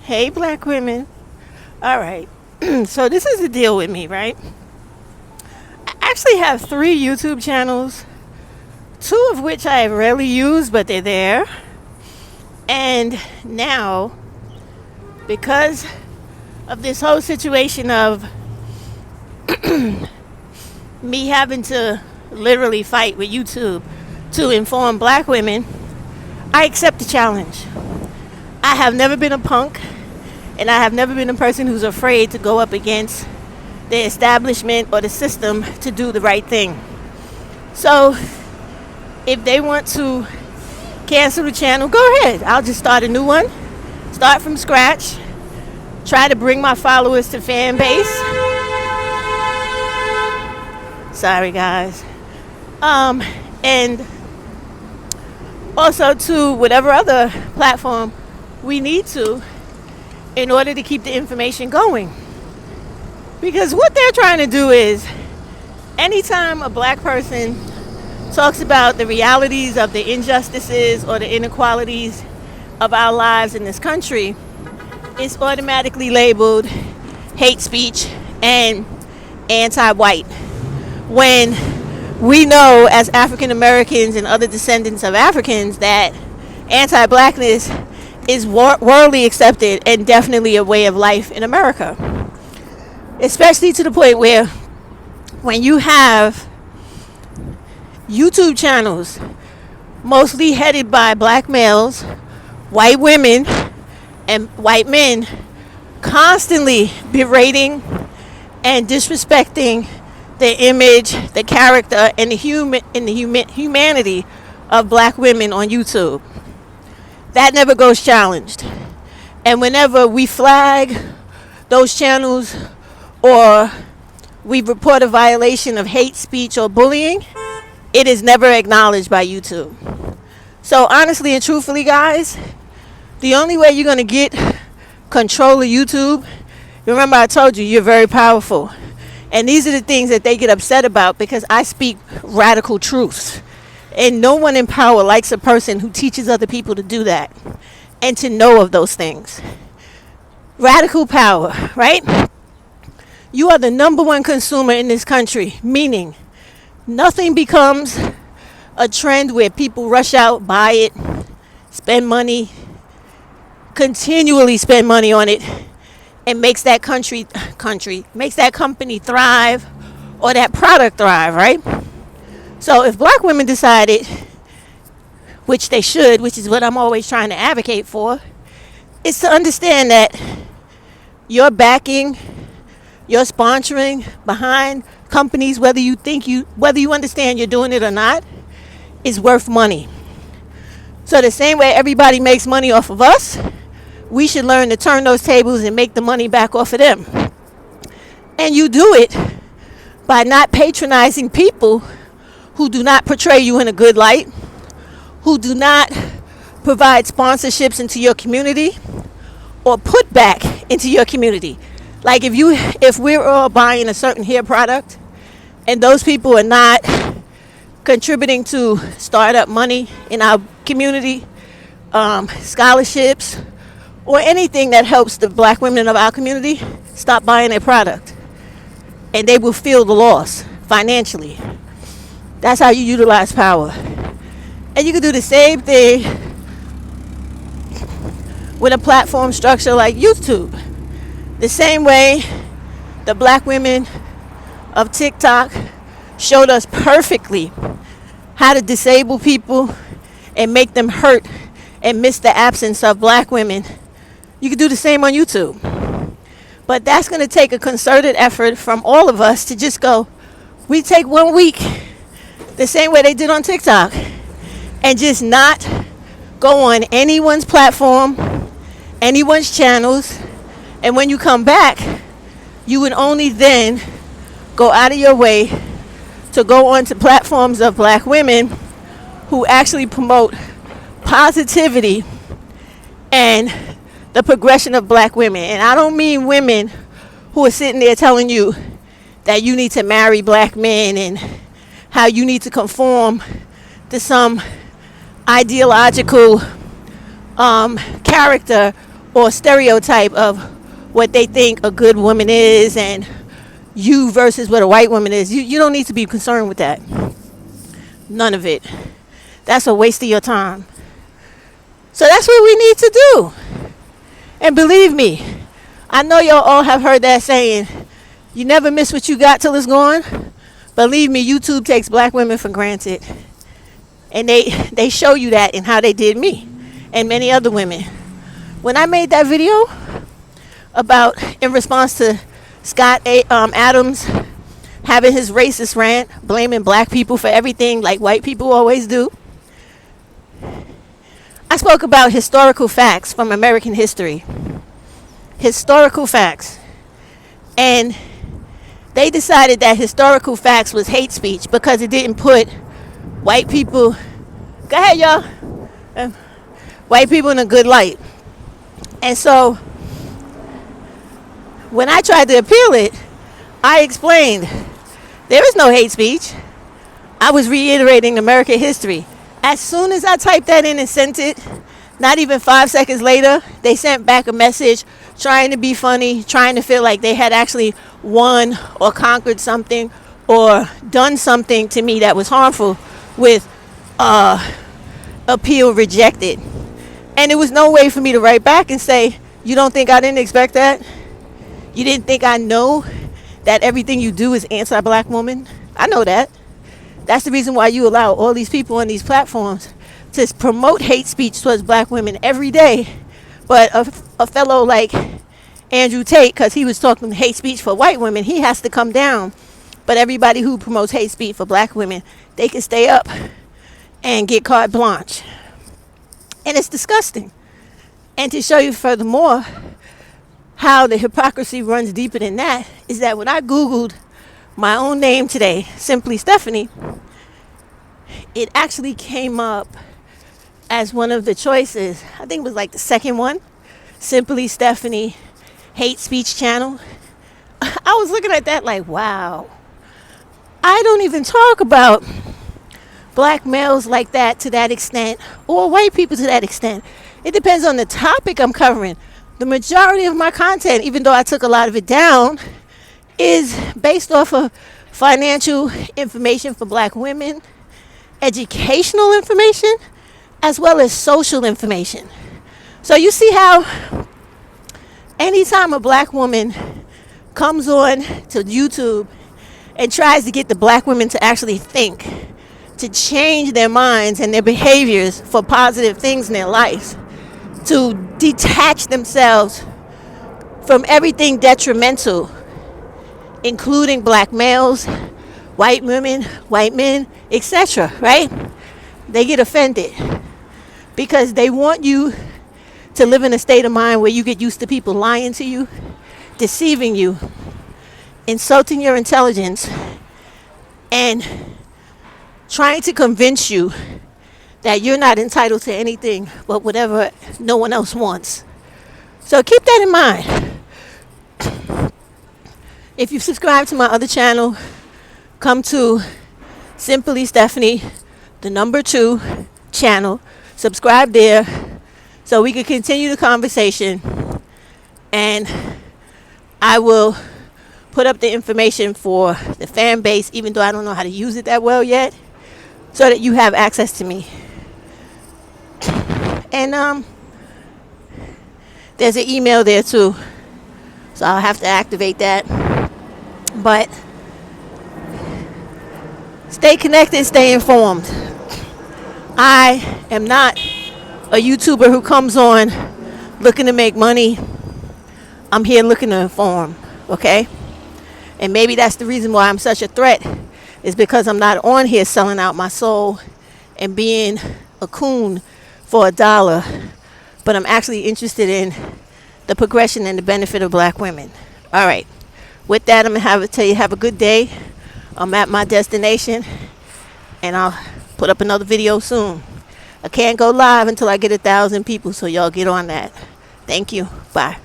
Hey, black women. All right. So this is the deal with me, right? I actually have three YouTube channels, two of which I rarely use, but they're there. And now, because of this whole situation of me having to literally fight with YouTube to inform black women, I accept the challenge. I have never been a punk, and I have never been a person who's afraid to go up against the establishment or the system to do the right thing. So, if they want to cancel the channel, go ahead. I'll just start a new one, start from scratch, try to bring my followers to fan base. Sorry, guys. And also to whatever other platform we need to in order to keep the information going. Because what they're trying to do is, anytime a black person talks about the realities of the injustices or the inequalities of our lives in this country, it's automatically labeled hate speech and anti-white. When we know as African Americans and other descendants of Africans that anti-blackness is worldly accepted and definitely a way of life in America. Especially to the point where when you have YouTube channels mostly headed by black males, white women, and white men constantly berating and disrespecting the image, the character, and the humanity of black women on YouTube. That never goes challenged. And whenever we flag those channels or we report a violation of hate speech or bullying, it is never acknowledged by YouTube. So honestly and truthfully, guys, the only way you're going to get control of YouTube, remember I told you, you're very powerful. And these are the things that they get upset about because I speak radical truths. And no one in power likes a person who teaches other people to do that and to know of those things. Radical power, right? You are the number one consumer in this country, meaning nothing becomes a trend where people rush out, buy it, spend money, continually spend money on it, and makes that makes that company thrive or that product thrive, right? So if black women decided, which they should, which is what I'm always trying to advocate for, is to understand that your backing, your sponsoring behind companies, whether you understand you're doing it or not, is worth money. So the same way everybody makes money off of us, we should learn to turn those tables and make the money back off of them. And you do it by not patronizing people who do not portray you in a good light, who do not provide sponsorships into your community or put back into your community. Like if we're all buying a certain hair product and those people are not contributing to startup money in our community, scholarships, or anything that helps the black women of our community, stop buying their product. And they will feel the loss financially. That's how you utilize power. And you can do the same thing with a platform structure like YouTube. The same way the black women of TikTok showed us perfectly how to disable people and make them hurt and miss the absence of black women. You can do the same on YouTube. But that's going to take a concerted effort from all of us to just go, we take 1 week, the same way they did on TikTok, and just not go on anyone's platform, anyone's channels. And when you come back, you would only then go out of your way to go onto platforms of black women who actually promote positivity and the progression of black women. And I don't mean women who are sitting there telling you that you need to marry black men and how you need to conform to some ideological character or stereotype of what they think a good woman is and you versus what a white woman is. You don't need to be concerned with that. None of it. That's a waste of your time. So that's what we need to do. And believe me, I know y'all all have heard that saying, you never miss what you got till it's gone. Believe me, YouTube takes black women for granted. And they show you that in how they did me and many other women. When I made that video about, in response to Scott Adams having his racist rant, blaming black people for everything like white people always do, I spoke about historical facts from American history. Historical facts. And they decided that historical facts was hate speech because it didn't put white people, go ahead y'all, white people in a good light. And so when I tried to appeal it, I explained there is no hate speech. I was reiterating American history. As soon as I typed that in and sent it, not even 5 seconds later, they sent back a message trying to be funny, trying to feel like they had actually won or conquered something or done something to me that was harmful with appeal rejected. And there was no way for me to write back and say, you don't think I didn't expect that? You didn't think I know that everything you do is anti-black woman? I know that. That's the reason why you allow all these people on these platforms to promote hate speech towards black women every day. But a fellow like Andrew Tate, because he was talking hate speech for white women, he has to come down. But everybody who promotes hate speech for black women, they can stay up and get carte blanche. And it's disgusting. And to show you furthermore how the hypocrisy runs deeper than that, is that when I Googled my own name today, Simply Stephanie, it actually came up as one of the choices. I think it was like the second one, Simply Stephanie Hate Speech Channel. I was looking at that like, wow. I don't even talk about black males like that to that extent, or white people to that extent. It depends on the topic I'm covering. The majority of my content, even though I took a lot of it down, is based off of financial information for black women, educational information, as well as social information. So you see how anytime a black woman comes on to YouTube and tries to get the black women to actually think, to change their minds and their behaviors for positive things in their lives, to detach themselves from everything detrimental, including black males, white women, white men, etc., right? They get offended because they want you to live in a state of mind where you get used to people lying to you, deceiving you, insulting your intelligence, and trying to convince you that you're not entitled to anything but whatever no one else wants. So keep that in mind. If you subscribe to my other channel, come to Simply Stephanie, the number 2 channel. Subscribe there so we can continue the conversation. And I will put up the information for the fan base, even though I don't know how to use it that well yet, so that you have access to me. And there's an email there too, so I'll have to activate that. But stay connected, stay informed. I am not a YouTuber who comes on looking to make money. I'm here looking to inform, okay? And maybe that's the reason why I'm such a threat, is because I'm not on here selling out my soul and being a coon for $1, but I'm actually interested in the progression and the benefit of black women. All right. With that, I'm going to tell you have a good day. I'm at my destination, and I'll put up another video soon. I can't go live until I get 1,000 people, so y'all get on that. Thank you. Bye.